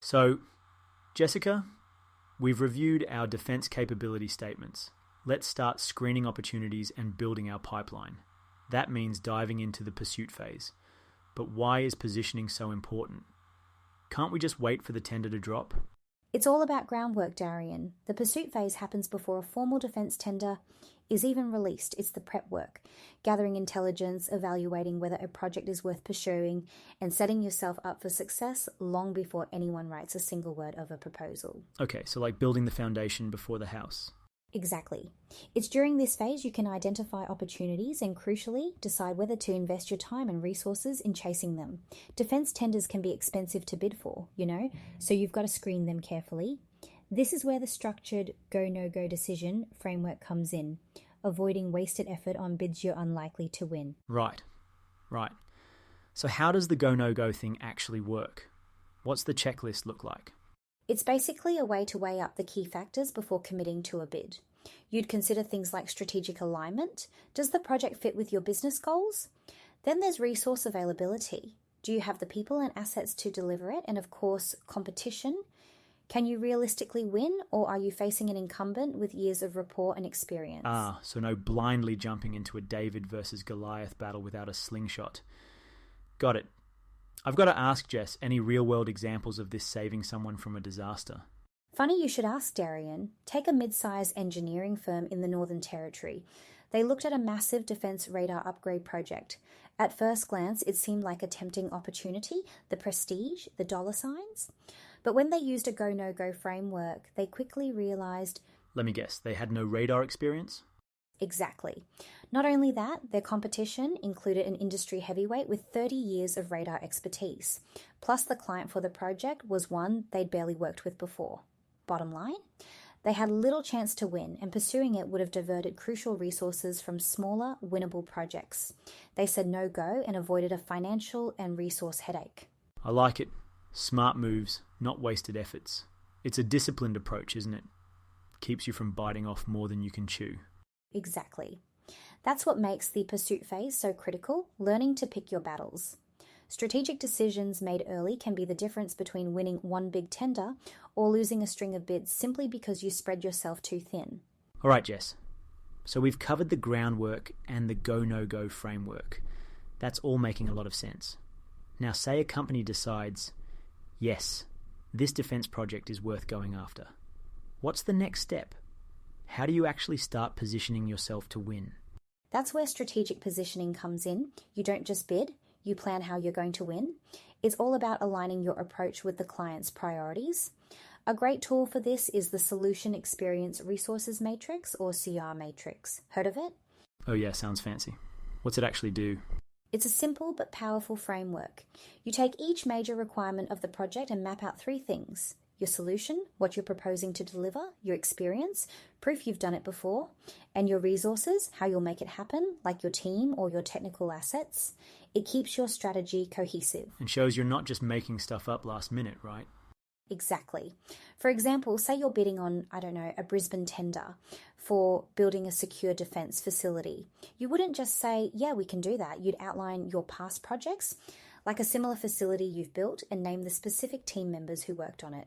So, Jessica, we've reviewed our defence capability statements. Let's start screening opportunities and building our pipeline. That means diving into the pursuit phase. But why is positioning so important? Can't we just wait for the tender to drop? It's all about groundwork, Darian. The pursuit phase happens before a formal defence tender is even released. It's the prep work, gathering intelligence, evaluating whether a project is worth pursuing, and setting yourself up for success long before anyone writes a single word of a proposal. Okay, so like building the foundation before the house. Exactly. It's during this phase you can identify opportunities and, crucially, decide whether to invest your time and resources in chasing them. Defence tenders can be expensive to bid for, so you've got to screen them carefully. This is where the structured go-no-go decision framework comes in, avoiding wasted effort on bids you're unlikely to win. Right. So how does the go-no-go thing actually work? What's the checklist look like? It's basically a way to weigh up the key factors before committing to a bid. You'd consider things like strategic alignment. Does the project fit with your business goals? Then there's resource availability. Do you have the people and assets to deliver it? And of course, competition. Can you realistically win, or are you facing an incumbent with years of rapport and experience? So no blindly jumping into a David versus Goliath battle without a slingshot. Got it. I've got to ask, Jess, any real-world examples of this saving someone from a disaster? Funny you should ask, Darian. Take a mid-sized engineering firm in the Northern Territory. They looked at a massive defence radar upgrade project. At first glance, it seemed like a tempting opportunity, the prestige, the dollar signs. But when they used a go-no-go framework, they quickly realised... Let me guess, they had no radar experience? Exactly. Not only that, their competition included an industry heavyweight with 30 years of radar expertise. Plus, the client for the project was one they'd barely worked with before. Bottom line, they had little chance to win, and pursuing it would have diverted crucial resources from smaller, winnable projects. They said no go and avoided a financial and resource headache. I like it. Smart moves, not wasted efforts. It's a disciplined approach, isn't it? Keeps you from biting off more than you can chew. Exactly. That's what makes the pursuit phase so critical, learning to pick your battles. Strategic decisions made early can be the difference between winning one big tender or losing a string of bids simply because you spread yourself too thin. All right, Jess. So we've covered the groundwork and the go-no-go framework. That's all making a lot of sense. Now, say a company decides, yes, this defence project is worth going after. What's the next step? How do you actually start positioning yourself to win? That's where strategic positioning comes in. You don't just bid, you plan how you're going to win. It's all about aligning your approach with the client's priorities. A great tool for this is the Solution Experience Resources Matrix, or CR Matrix. Heard of it? Oh yeah, sounds fancy. What's it actually do? It's a simple but powerful framework. You take each major requirement of the project and map out 3 things. Your solution, what you're proposing to deliver, your experience, proof you've done it before, and your resources, how you'll make it happen, like your team or your technical assets. It keeps your strategy cohesive. And shows you're not just making stuff up last minute, right? Exactly. For example, say you're bidding on, a Brisbane tender for building a secure defence facility. You wouldn't just say, yeah, we can do that. You'd outline your past projects, like a similar facility you've built, and name the specific team members who worked on it.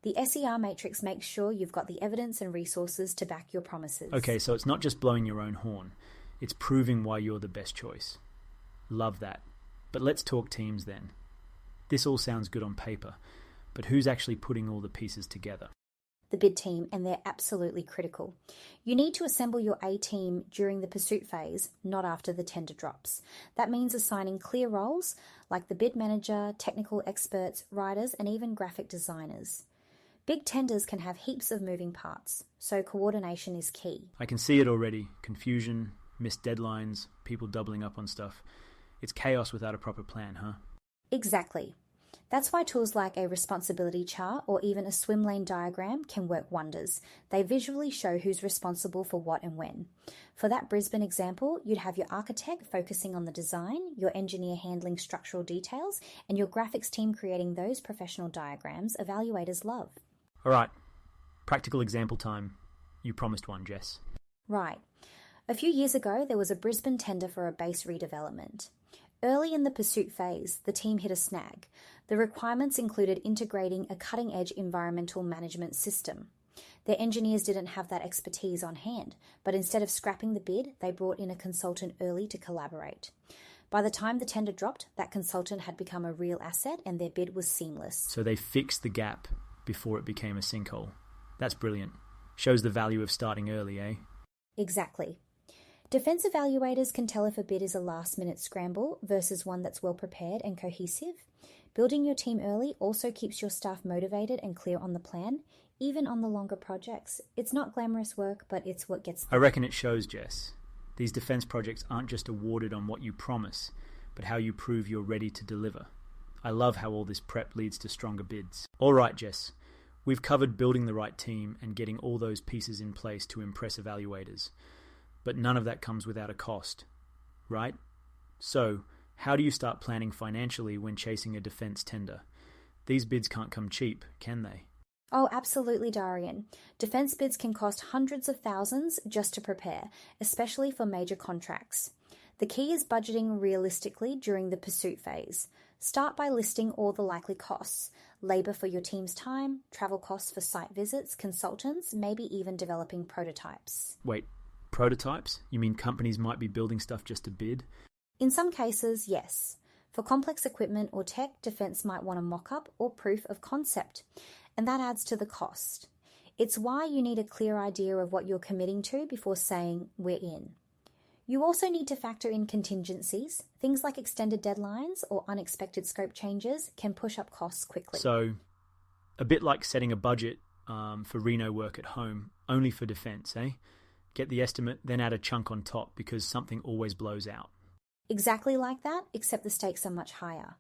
The SER matrix makes sure you've got the evidence and resources to back your promises. Okay, so it's not just blowing your own horn. It's proving why you're the best choice. Love that. But let's talk teams then. This all sounds good on paper, but who's actually putting all the pieces together? The bid team, and they're absolutely critical. You need to assemble your A team during the pursuit phase, not after the tender drops. That means assigning clear roles like the bid manager, technical experts, writers, and even graphic designers. Big tenders can have heaps of moving parts, so coordination is key. I can see it already. Confusion, missed deadlines, people doubling up on stuff. It's chaos without a proper plan, huh? Exactly. That's why tools like a responsibility chart or even a swim lane diagram can work wonders. They visually show who's responsible for what and when. For that Brisbane example, you'd have your architect focusing on the design, your engineer handling structural details, and your graphics team creating those professional diagrams evaluators love. All right, practical example time. You promised one, Jess. Right. A few years ago, there was a Brisbane tender for a base redevelopment. Early in the pursuit phase, the team hit a snag. The requirements included integrating a cutting-edge environmental management system. Their engineers didn't have that expertise on hand, but instead of scrapping the bid, they brought in a consultant early to collaborate. By the time the tender dropped, that consultant had become a real asset and their bid was seamless. So they fixed the gap before it became a sinkhole. That's brilliant. Shows the value of starting early, eh? Exactly. Defence evaluators can tell if a bid is a last-minute scramble versus one that's well-prepared and cohesive. Building your team early also keeps your staff motivated and clear on the plan, even on the longer projects. It's not glamorous work, but it's what gets I reckon it shows, Jess. These defence projects aren't just awarded on what you promise, but how you prove you're ready to deliver. I love how all this prep leads to stronger bids. All right, Jess. We've covered building the right team and getting all those pieces in place to impress evaluators. But none of that comes without a cost, right? So, how do you start planning financially when chasing a defence tender? These bids can't come cheap, can they? Oh, absolutely, Darian. Defence bids can cost hundreds of thousands just to prepare, especially for major contracts. The key is budgeting realistically during the pursuit phase. Start by listing all the likely costs: labour for your team's time, travel costs for site visits, consultants, maybe even developing prototypes. Wait, prototypes? You mean companies might be building stuff just to bid? In some cases, yes. For complex equipment or tech, Defence might want a mock-up or proof of concept, and that adds to the cost. It's why you need a clear idea of what you're committing to before saying, we're in. You also need to factor in contingencies. Things like extended deadlines or unexpected scope changes can push up costs quickly. So, a bit like setting a budget for Reno work at home, only for defence, eh? Get the estimate, then add a chunk on top because something always blows out. Exactly like that, except the stakes are much higher.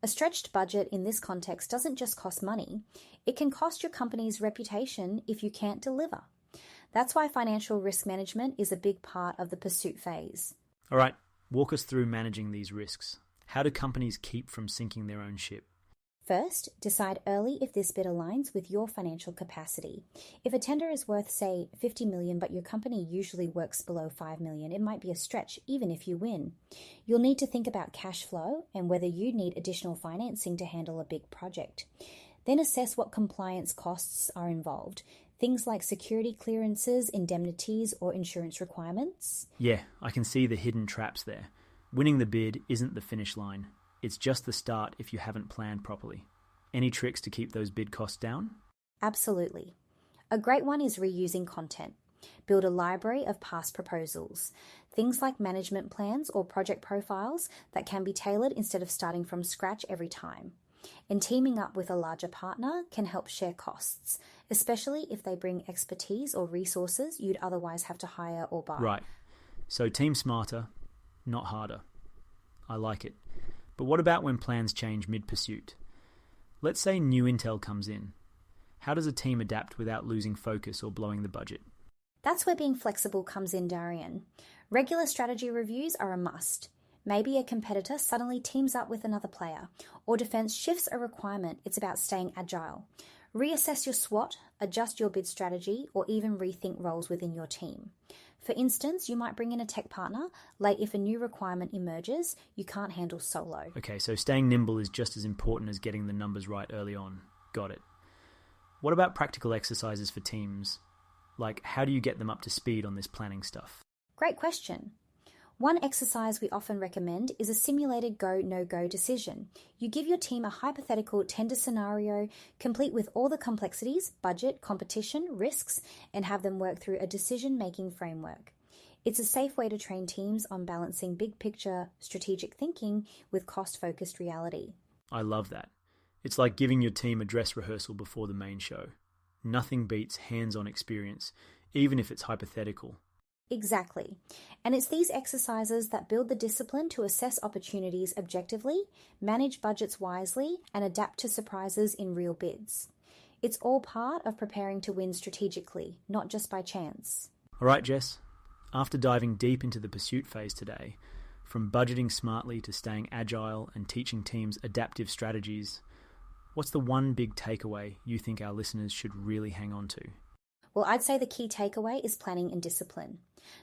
A stretched budget in this context doesn't just cost money, it can cost your company's reputation if you can't deliver. That's why financial risk management is a big part of the pursuit phase. All right, walk us through managing these risks. How do companies keep from sinking their own ship? First, decide early if this bid aligns with your financial capacity. If a tender is worth, say, $50 million, but your company usually works below $5 million, it might be a stretch, even if you win. You'll need to think about cash flow and whether you need additional financing to handle a big project. Then assess what compliance costs are involved. Things like security clearances, indemnities, or insurance requirements. Yeah, I can see the hidden traps there. Winning the bid isn't the finish line. It's just the start if you haven't planned properly. Any tricks to keep those bid costs down? Absolutely. A great one is reusing content. Build a library of past proposals. Things like management plans or project profiles that can be tailored instead of starting from scratch every time. And teaming up with a larger partner can help share costs, especially if they bring expertise or resources you'd otherwise have to hire or buy. Right. So team smarter, not harder. I like it. But what about when plans change mid-pursuit? Let's say new intel comes in. How does a team adapt without losing focus or blowing the budget? That's where being flexible comes in, Darian. Regular strategy reviews are a must. Maybe a competitor suddenly teams up with another player, or defense shifts a requirement. It's about staying agile. Reassess your SWOT, adjust your bid strategy, or even rethink roles within your team. For instance, you might bring in a tech partner late if a new requirement emerges you can't handle solo. Okay, so staying nimble is just as important as getting the numbers right early on. Got it. What about practical exercises for teams? Like, how do you get them up to speed on this planning stuff? Great question. One exercise we often recommend is a simulated go-no-go decision. You give your team a hypothetical tender scenario, complete with all the complexities, budget, competition, risks, and have them work through a decision-making framework. It's a safe way to train teams on balancing big-picture strategic thinking with cost-focused reality. I love that. It's like giving your team a dress rehearsal before the main show. Nothing beats hands-on experience, even if it's hypothetical. Exactly. And it's these exercises that build the discipline to assess opportunities objectively, manage budgets wisely, and adapt to surprises in real bids. It's all part of preparing to win strategically, not just by chance. All right, Jess. After diving deep into the pursuit phase today, from budgeting smartly to staying agile and teaching teams adaptive strategies, what's the one big takeaway you think our listeners should really hang on to? Well, I'd say the key takeaway is planning and discipline.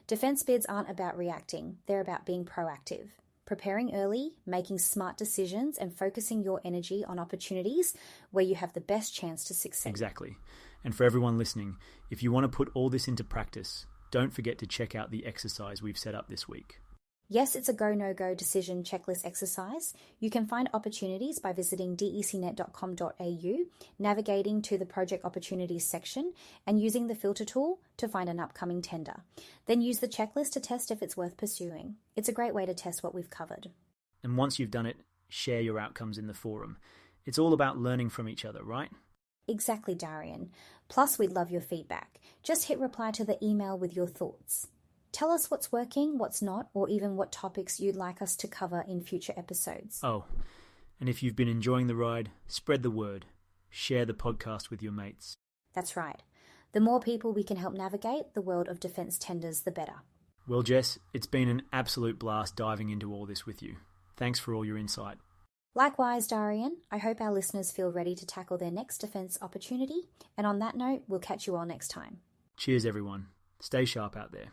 Defence bids aren't about reacting, they're about being proactive. preparing early, making smart decisions, and focusing your energy on opportunities where you have the best chance to succeed. Exactly. And for everyone listening, if you want to put all this into practice, don't forget to check out the exercise we've set up this week. Yes, it's a go, no-go decision checklist exercise. You can find opportunities by visiting decnet.com.au, navigating to the project opportunities section, and using the filter tool to find an upcoming tender. Then use the checklist to test if it's worth pursuing. It's a great way to test what we've covered. And once you've done it, share your outcomes in the forum. It's all about learning from each other, right? Exactly, Darian. Plus, we'd love your feedback. Just hit reply to the email with your thoughts. Tell us what's working, what's not, or even what topics you'd like us to cover in future episodes. Oh, and if you've been enjoying the ride, spread the word. Share the podcast with your mates. That's right. The more people we can help navigate the world of defence tenders, the better. Well, Jess, it's been an absolute blast diving into all this with you. Thanks for all your insight. Likewise, Darian, I hope our listeners feel ready to tackle their next defence opportunity. And on that note, we'll catch you all next time. Cheers, everyone. Stay sharp out there.